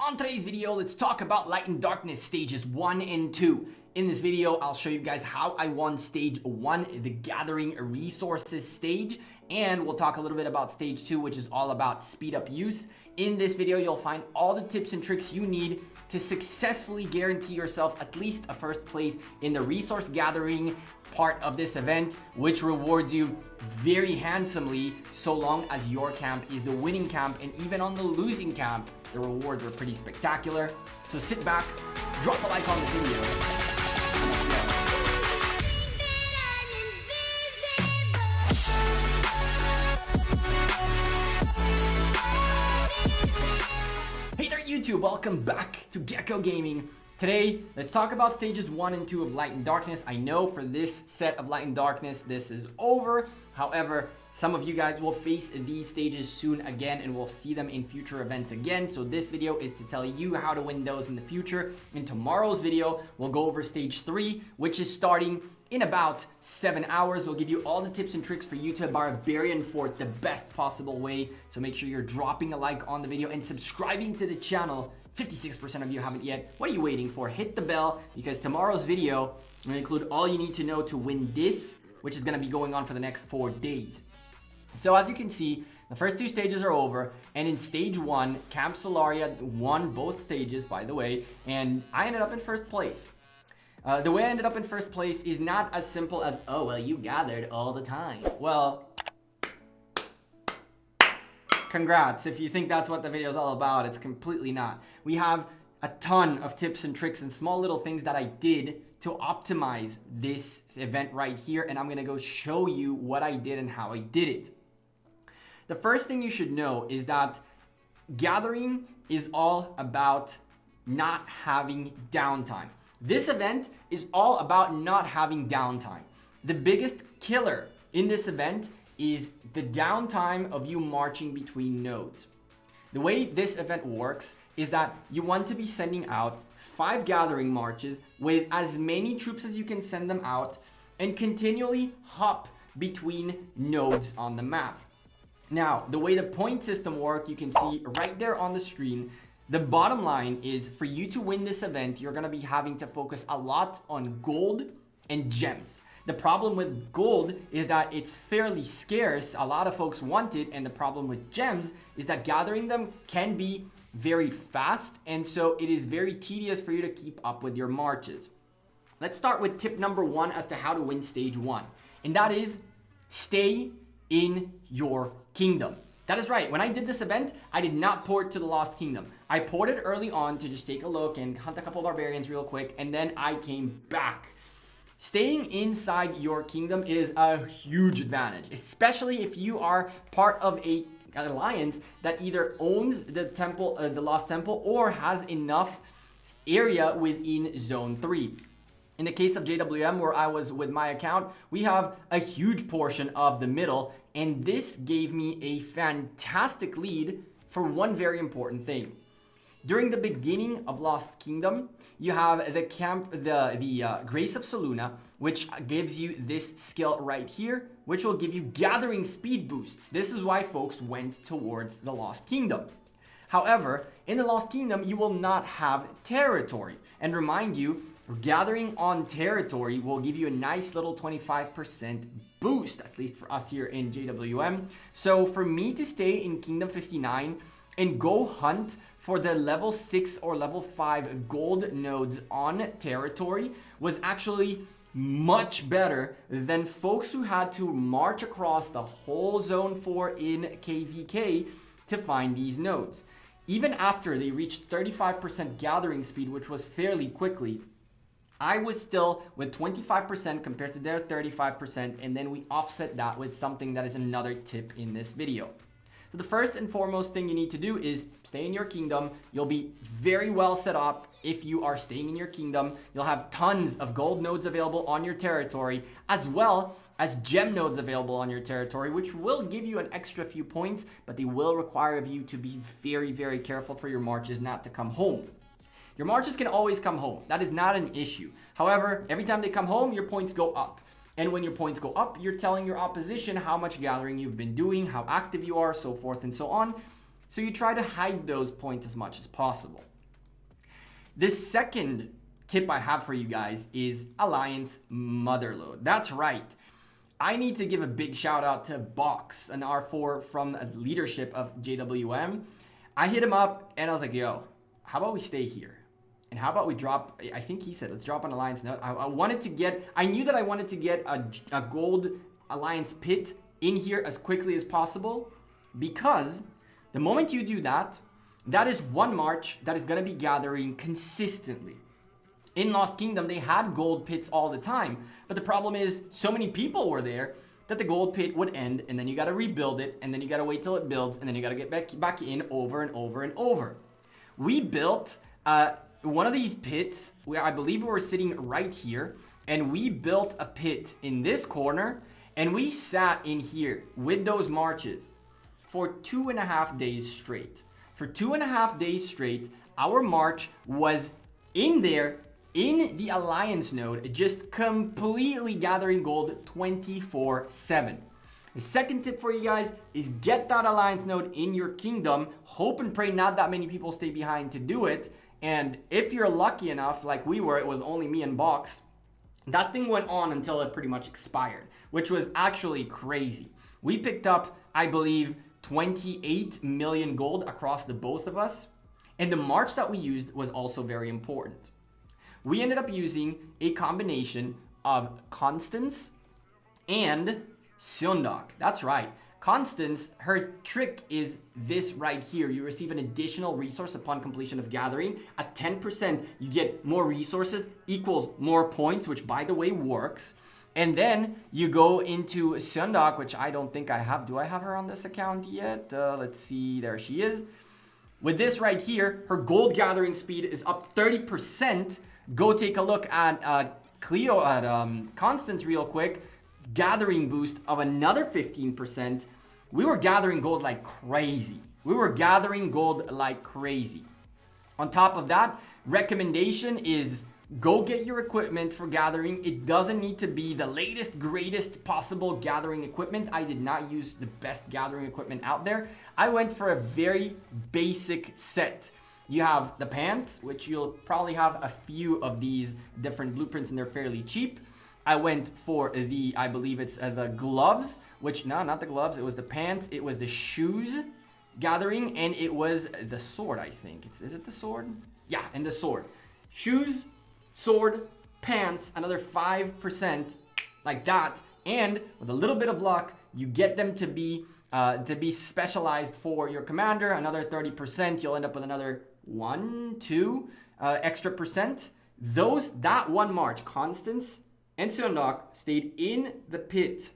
On today's video, let's talk about Light and Darkness stages 1 and 2. In this video, I'll show you guys how I won stage 1, the Gathering Resources stage, and we'll talk a little bit about stage 2, which is all about speed up use. In this video, you'll find all the tips and tricks you need to successfully guarantee yourself at least a first place in the resource gathering part of this event, which rewards you very handsomely so long as your camp is the winning camp, and even on the losing camp, the rewards are pretty spectacular. So sit back, drop a like on the video. Hey there YouTube, welcome back to Gekko Gaming. Today, let's talk about stages 1 and 2 of Light and Darkness. I know for this set of Light and Darkness, this is over. However, some of you guys will face these stages soon again, and we'll see them in future events again. So this video is to tell you how to win those in the future. In tomorrow's video, we'll go over stage 3, which is starting in about 7 hours. We'll give you all the tips and tricks for you to barbarian fort the best possible way. So make sure you're dropping a like on the video and subscribing to the channel. 56% of you haven't yet. What are you waiting for? Hit the bell, because tomorrow's video will include all you need to know to win this, which is going to be going on for the next 4 days. So as you can see, the first 2 stages are over, and in stage 1, Camp Solaria won both stages, by the way, and I ended up in first place. The way I ended up in first place is not as simple as, oh, well, you gathered all the time. Well, congrats. If you think that's what the video is all about, it's completely not. We have a ton of tips and tricks and small little things that I did to optimize this event right here, and I'm gonna go show you what I did and how I did it. The first thing you should know is that gathering is all about not having downtime. This event is all about not having downtime. The biggest killer in this event is the downtime of you marching between nodes. The way this event works is that you want to be sending out 5 gathering marches with as many troops as you can send them out, and continually hop between nodes on the map. Now, the way the point system works, you can see right there on the screen. The bottom line is, for you to win this event, you're going to be having to focus a lot on gold and gems. The problem with gold is that it's fairly scarce. A lot of folks want it, and the problem with gems is that gathering them can be very fast, and so it is very tedious for you to keep up with your marches. Let's start with tip number 1 as to how to win stage 1, and that is stay in your kingdom. That is right. When I did this event, I did not port to the Lost Kingdom. I ported early on to just take a look and hunt a couple barbarians real quick, and then I came back. Staying inside your kingdom is a huge advantage, especially if you are part of an alliance that either owns the temple, the Lost Temple, or has enough area within Zone 3. In the case of JWM, where I was with my account, we have a huge portion of the middle, and this gave me a fantastic lead for one very important thing. During the beginning of Lost Kingdom, you have the Grace of Soluna, which gives you this skill right here, which will give you gathering speed boosts. This is why folks went towards the Lost Kingdom. However, in the Lost Kingdom, you will not have territory. And remind you, gathering on territory will give you a nice little 25% boost, at least for us here in JWM. So for me to stay in Kingdom 59 and go hunt for the level 6 or level 5 gold nodes on territory was actually much better than folks who had to march across the whole Zone 4 in KVK to find these nodes. Even after they reached 35% gathering speed, which was fairly quickly, I was still with 25% compared to their 35%, and then we offset that with something that is another tip in this video. So the first and foremost thing you need to do is stay in your kingdom. You'll be very well set up if you are staying in your kingdom. You'll have tons of gold nodes available on your territory, as well as gem nodes available on your territory, which will give you an extra few points, but they will require of you to be very, very careful for your marches not to come home. Your marches can always come home. That is not an issue. However, every time they come home, your points go up. And when your points go up, you're telling your opposition how much gathering you've been doing, how active you are, so forth and so on. So you try to hide those points as much as possible. The second tip I have for you guys is Alliance Motherload. That's right. I need to give a big shout out to Box, an R4 from leadership of JWM. I hit him up and I was like, yo, how about we stay here? And how about we drop, I think he said, let's drop an Alliance note. I knew that I wanted to get a gold Alliance pit in here as quickly as possible, because the moment you do that, that is one march that is going to be gathering consistently. In Lost Kingdom, they had gold pits all the time, but the problem is so many people were there that the gold pit would end, and then you got to rebuild it, and then you got to wait till it builds, and then you got to get back in over and over and over. We built one of these pits where I believe we were sitting right here, and we built a pit in this corner, and we sat in here with those marches for 2.5 days straight. For 2.5 days straight, our march was in there in the Alliance node, just completely gathering gold 24/7. The second tip for you guys is get that Alliance node in your kingdom. Hope and pray not that many people stay behind to do it. And if you're lucky enough, like we were, it was only me and Box, that thing went on until it pretty much expired, which was actually crazy. We picked up, I believe, 28 million gold across the both of us. And the march that we used was also very important. We ended up using a combination of Constance and Syundok. That's right. Constance, her trick is this right here. You receive an additional resource upon completion of gathering. At 10%, you get more resources equals more points, which by the way works. And then you go into Syundok, which I don't think I have. Do I have her on this account yet? Let's see. There she is. With this right here, her gold gathering speed is up 30%. Go take a look at Constance real quick. Gathering boost of another 15%. We were gathering gold like crazy. On top of that, recommendation is go get your equipment for gathering. It doesn't need to be the latest, greatest possible gathering equipment. I did not use the best gathering equipment out there. I went for a very basic set. You have the pants, which you'll probably have a few of these different blueprints and they're fairly cheap. I went for I believe it's the gloves, which, no, not the gloves. It was the pants. It was the shoes gathering, and it was the sword, I think. Is it the sword? Yeah, and the sword. Shoes, sword, pants, another 5% like that. And with a little bit of luck, you get them to be specialized for your commander. Another 30%. You'll end up with another 1-2 extra percent. That one march, Constance and Syundok stayed in the pit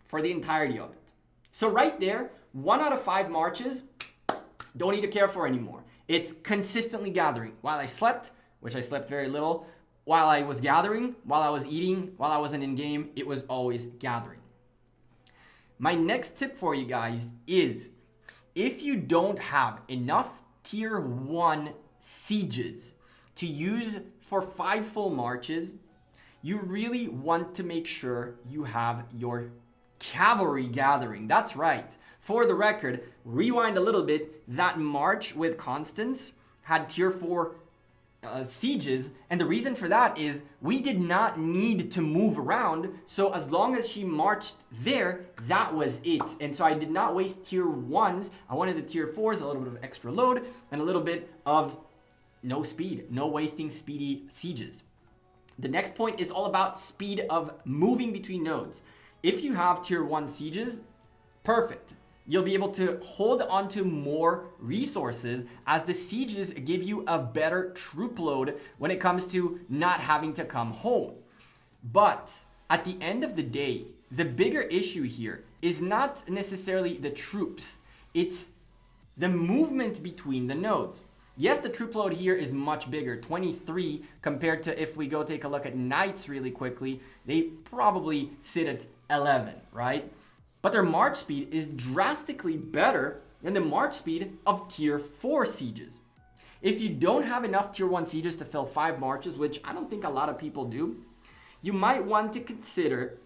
for the entirety of it. So right there, 1 out of 5 marches, don't need to care for anymore. It's consistently gathering. While I slept, which I slept very little, while I was gathering, while I was eating, while I wasn't in game, it was always gathering. My next tip for you guys is, if you don't have enough tier 1 sieges to use for 5 full marches, you really want to make sure you have your cavalry gathering. That's right. For the record, rewind a little bit, that march with Constance had tier 4 sieges, and the reason for that is we did not need to move around, so as long as she marched there, that was it. And so I did not waste tier 1s. I wanted the tier 4s, a little bit of extra load, and a little bit of no speed, no wasting speedy sieges. The next point is all about speed of moving between nodes. If you have tier 1 sieges, perfect. You'll be able to hold onto more resources as the sieges give you a better troop load when it comes to not having to come home. But at the end of the day, the bigger issue here is not necessarily the troops. It's the movement between the nodes. Yes, the troop load here is much bigger, 23, compared to if we go take a look at knights really quickly, they probably sit at 11, right? But their march speed is drastically better than the march speed of tier 4 sieges. If you don't have enough tier 1 sieges to fill 5 marches, which I don't think a lot of people do, you might want to consider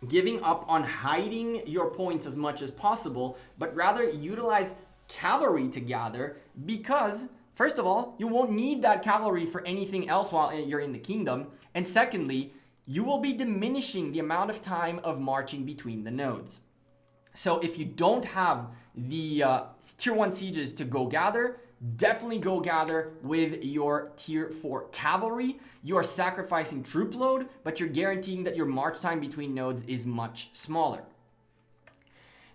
giving up on hiding your points as much as possible, but rather utilize cavalry to gather, because First of all, you won't need that cavalry for anything else while you're in the kingdom. And secondly, you will be diminishing the amount of time of marching between the nodes. So if you don't have the tier 1 sieges to go gather, definitely go gather with your tier 4 cavalry. You are sacrificing troop load, but you're guaranteeing that your march time between nodes is much smaller.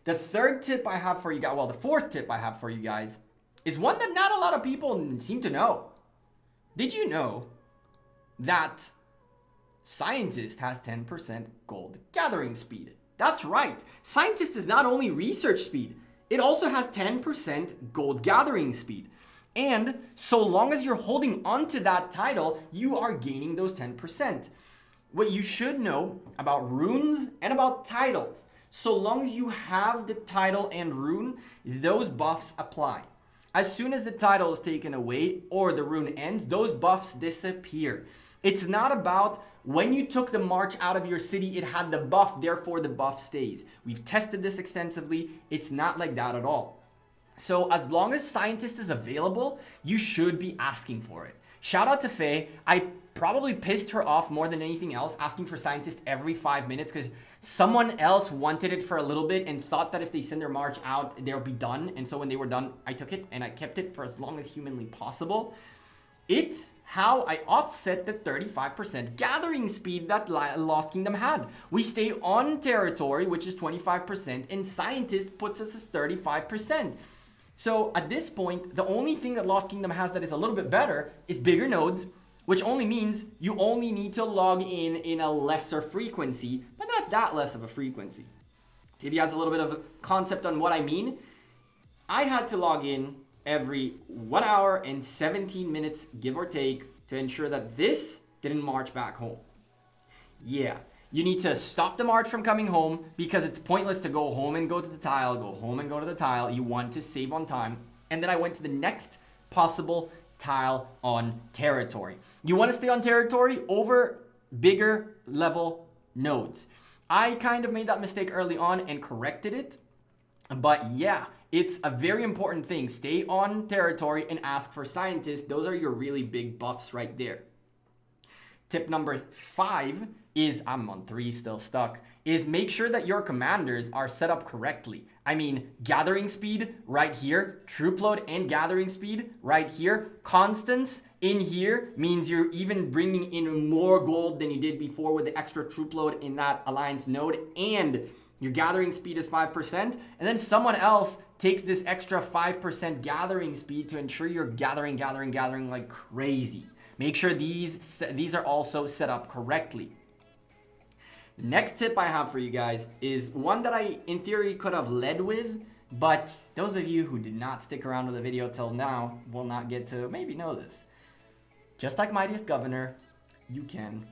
The third tip I have for you guys, well, the fourth tip I have for you guys is one that not a lot of people seem to know. Did you know that Scientist has 10% gold gathering speed? That's right. Scientist is not only research speed, it also has 10% gold gathering speed. And so long as you're holding onto that title, you are gaining those 10%. What you should know about runes and about titles, so long as you have the title and rune, those buffs apply. As soon as the title is taken away or the rune ends, those buffs disappear. It's not about when you took the march out of your city, it had the buff, therefore the buff stays. We've tested this extensively. It's not like that at all. So as long as Scientist is available, you should be asking for it. Shout out to Faye. I probably pissed her off more than anything else, asking for Scientist every 5 minutes because someone else wanted it for a little bit and thought that if they send their march out, they'll be done. And so when they were done, I took it and I kept it for as long as humanly possible. It's how I offset the 35% gathering speed that Lost Kingdom had. We stay on territory, which is 25%, and Scientist puts us as 35%. So at this point, the only thing that Lost Kingdom has that is a little bit better is bigger nodes, which only means you only need to log in a lesser frequency, but not that less of a frequency. To give you guys a little bit of a concept on what I mean, I had to log in every 1 hour and 17 minutes, give or take, to ensure that this didn't march back home. Yeah, you need to stop the march from coming home because it's pointless to go home and go to the tile, go home and go to the tile. You want to save on time. And then I went to the next possible tile on territory. You want to stay on territory over bigger level nodes. I kind of made that mistake early on and corrected it. But yeah, it's a very important thing. Stay on territory and ask for Scientists. Those are your really big buffs right there. Tip number 5 is, I'm on 3 still stuck, is make sure that your commanders are set up correctly. I mean, gathering speed right here, troop load and gathering speed right here. Constance in here means you're even bringing in more gold than you did before with the extra troop load in that alliance node, and your gathering speed is 5%, and then someone else takes this extra 5% gathering speed to ensure you're gathering like crazy. Make sure these are also set up correctly. The next tip I have for you guys is one that I, in theory, could have led with, but those of you who did not stick around with the video till now will not get to maybe know this. Just like Mightiest Governor, you can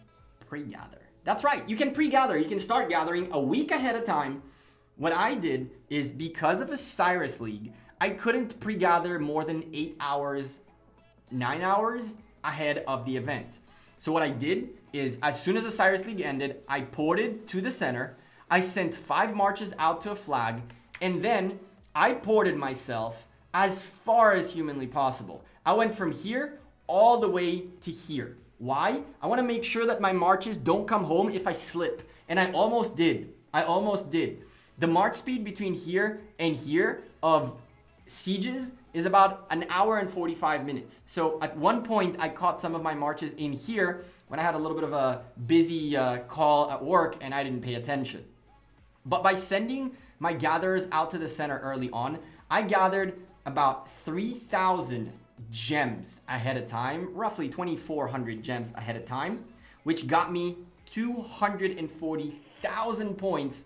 pre-gather. That's right, you can pre-gather. You can start gathering a week ahead of time. What I did is, because of a Cyrus League, I couldn't pre-gather more than 8 hours, 9 hours ahead of the event. So what I did is, as soon as the Cyrus League ended, I ported to the center. I sent 5 marches out to a flag, and then I ported myself as far as humanly possible. I went from here all the way to here. Why? I want to make sure that my marches don't come home if I slip. And I almost did. The march speed between here and here of sieges is about 1 hour and 45 minutes. So at one point, I caught some of my marches in here when I had a little bit of a busy call at work and I didn't pay attention. But by sending my gatherers out to the center early on, I gathered about 3,000 gems ahead of time, roughly 2,400 gems ahead of time, which got me 240,000 points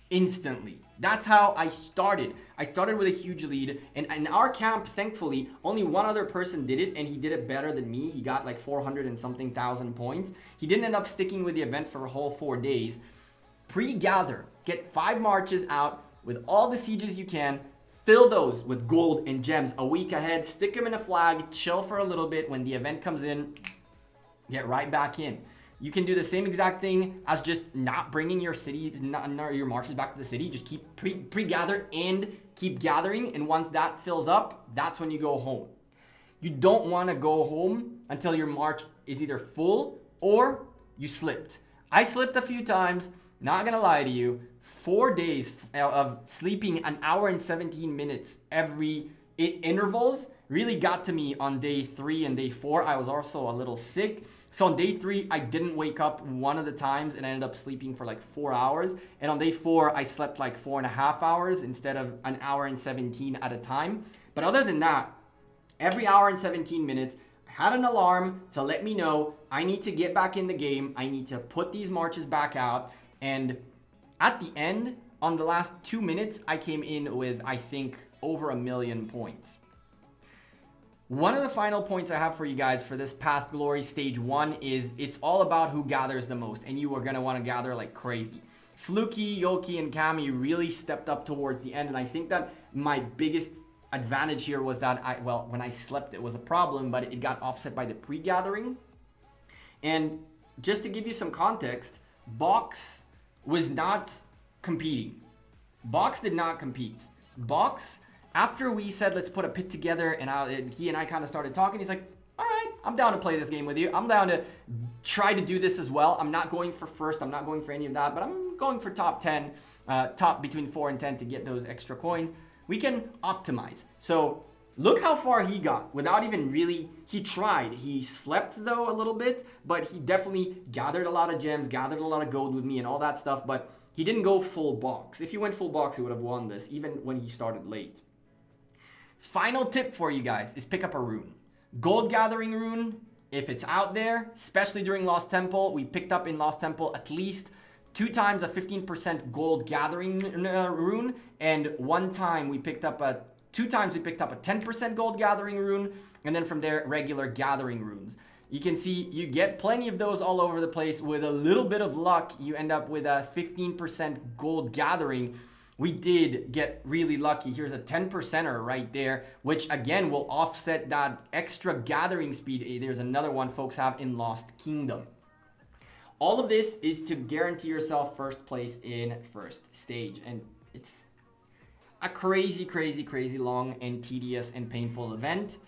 instantly. That's how I started. I started with a huge lead, and in our camp, thankfully, only one other person did it, and he did it better than me. He got like 400 and something thousand points. He didn't end up sticking with the event for a whole 4 days. Pre-gather, get 5 marches out with all the sieges you can. Fill those with gold and gems a week ahead. Stick them in a flag. Chill for a little bit. When the event comes in, get right back in. You can do the same exact thing as just not bringing your your marches back to the city. Just keep pre-gather and keep gathering. And once that fills up, that's when you go home. You don't want to go home until your march is either full or you slipped. I slipped a few times, not gonna lie to you. 4 days of sleeping an hour and 17 minutes every intervals really got to me on day 3 and day 4. I was also a little sick. So on day 3, I didn't wake up one of the times and I ended up sleeping for like 4 hours. And on day 4, I slept like 4.5 hours instead of an hour and 17 at a time. But other than that, every hour and 17 minutes, I had an alarm to let me know I need to get back in the game. I need to put these marches back out. And at the end, on the last 2 minutes, I came in with, I think, over 1 million points. One of the final points I have for you guys for this Past Glory Stage 1 is it's all about who gathers the most, and you are going to want to gather like crazy. Fluky, Yoki, and Kami really stepped up towards the end, and I think that my biggest advantage here was that when I slept, it was a problem, but it got offset by the pre-gathering. And just to give you some context, Box was not competing. Box did not compete. Box, after we said, let's put a pit together, and he and I kind of started talking, he's like, all right, I'm down to play this game with you. I'm down to try to do this as well. I'm not going for first. I'm not going for any of that, but I'm going for top 10, top between 4 and 10 to get those extra coins. We can optimize. So look how far he got without even really, he tried. He slept though a little bit, but he definitely gathered a lot of gems, gathered a lot of gold with me and all that stuff, but he didn't go full box. If he went full box, he would have won this, even when he started late. Final tip for you guys is pick up a rune. Gold gathering rune, if it's out there, especially during Lost Temple, we picked up in Lost Temple at least 2 times a 15% gold gathering rune, and 1 time we picked up 2 times we picked up a 10% gold gathering rune, and then from there, regular gathering runes. You can see you get plenty of those all over the place. With a little bit of luck, you end up with a 15% gold gathering. We did get really lucky. Here's a 10%er right there, which again will offset that extra gathering speed. There's another one folks have in Lost Kingdom. All of this is to guarantee yourself first place in first stage. And it's a crazy, crazy, crazy long and tedious and painful event.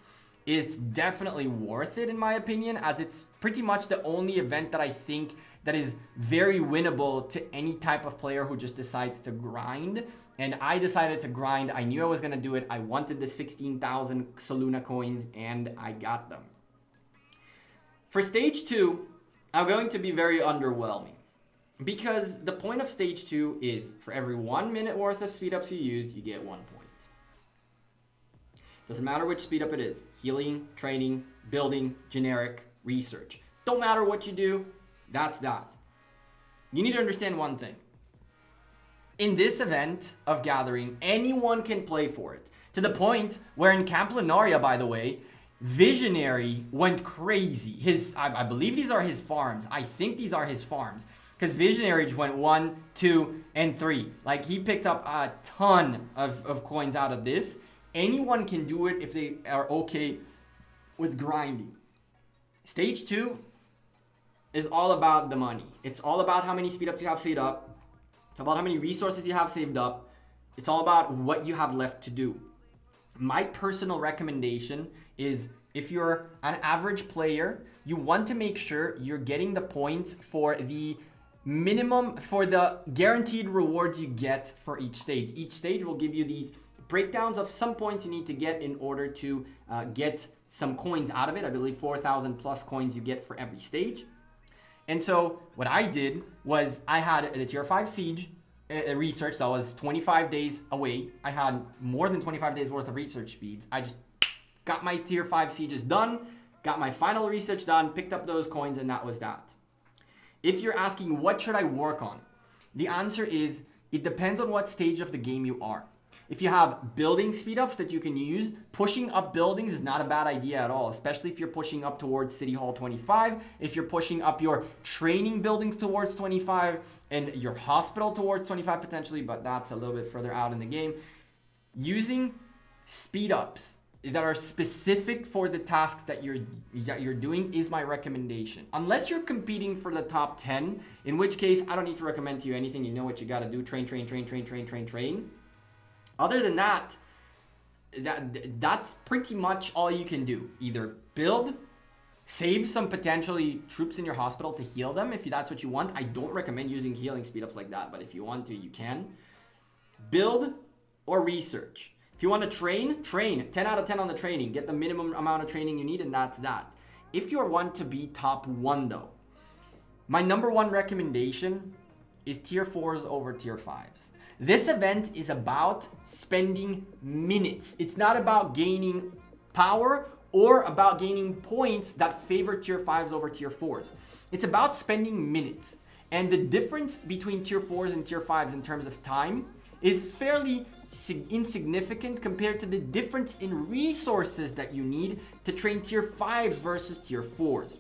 It's definitely worth it in my opinion, as it's pretty much the only event that I think that is very winnable to any type of player who just decides to grind. And I decided to grind. I knew I was going to do it. I wanted the 16,000 Soluna coins and I got them. For stage 2, I'm going to be very underwhelming, because the point of stage 2 is for every 1 minute worth of speed ups you use, you get 1 point. Doesn't matter which speed up it is. Healing, training, building, generic, research. Don't matter what you do, that's that. You need to understand one thing. In this event of gathering, anyone can play for it. To the point where in Camp Lunaria, by the way, Visionary went crazy. I believe these are his farms. I think these are his farms. Because Visionary just went 1, 2, and 3. Like, he picked up a ton of coins out of this. Anyone can do it if they are okay with grinding. Stage 2 is all about the money. It's all about how many speed ups you have saved up. It's about how many resources you have saved up. It's all about what you have left to do. My personal recommendation is, if you're an average player, you want to make sure you're getting the points for the minimum, for the guaranteed rewards you get for each stage. Each stage will give you these breakdowns of some points you need to get in order to get some coins out of it. I believe 4,000 plus coins you get for every stage. And so what I did was I had the tier 5 siege research that was 25 days away. I had more than 25 days worth of research speeds. I just got my tier 5 sieges done, got my final research done, picked up those coins, and that was that. If you're asking what should I work on, the answer is it depends on what stage of the game you are. If you have building speed ups that you can use, pushing up buildings is not a bad idea at all, especially if you're pushing up towards City Hall 25, if you're pushing up your training buildings towards 25 and your hospital towards 25 potentially, but that's a little bit further out in the game. Using speed ups that are specific for the task that you're doing is my recommendation. Unless you're competing for the top 10, in which case I don't need to recommend to you anything. You know what you got to do. Train. Other than that, that's pretty much all you can do. Either build, save some potentially troops in your hospital to heal them if that's what you want. I don't recommend using healing speed-ups like that, but if you want to, you can. Build or research. If you want to train, 10 out of 10 on the training. Get the minimum amount of training you need, and that's that. If you want to be top 1 though, my number 1 recommendation is tier 4s over tier 5s. This event is about spending minutes. It's not about gaining power or about gaining points that favor tier 5s over tier 4s. It's about spending minutes. And the difference between tier 4s and tier 5s in terms of time is fairly insignificant compared to the difference in resources that you need to train tier 5s versus tier 4s.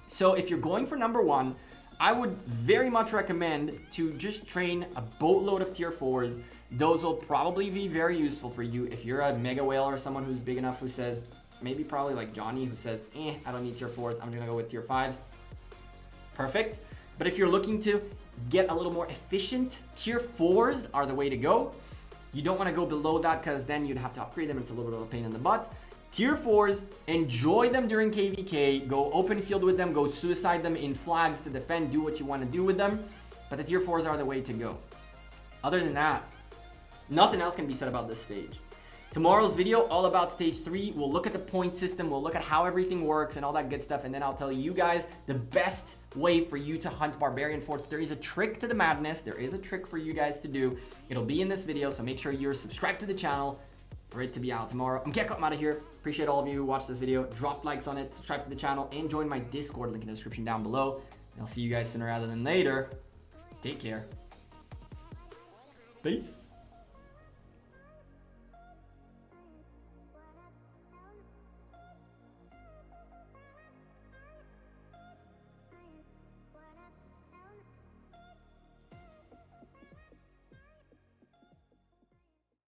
So if you're going for number 1, I would very much recommend to just train a boatload of tier 4s. Those will probably be very useful for you if you're a mega whale or someone who's big enough who says, maybe probably like Johnny, who says, I don't need tier 4s, I'm gonna go with tier 5s. Perfect. But if you're looking to get a little more efficient, tier 4s are the way to go. You don't want to go below that because then you'd have to upgrade them. It's a little bit of a pain in the butt. Tier 4s, enjoy them during KVK. Go open field with them. Go suicide them in flags to defend. Do what you want to do with them. But the tier 4s are the way to go. Other than that, nothing else can be said about this stage. Tomorrow's video, all about stage 3. We'll look at the point system. We'll look at how everything works and all that good stuff. And then I'll tell you guys the best way for you to hunt barbarian forts. There is a trick to the madness. There is a trick for you guys to do. It'll be in this video. So make sure you're subscribed to the channel for it to be out tomorrow. I'm Gekko. I'm out of here. Appreciate all of you who watched this video. Drop likes on it. Subscribe to the channel. And join my Discord. Link in the description down below. And I'll see you guys sooner rather than later. Take care. Peace.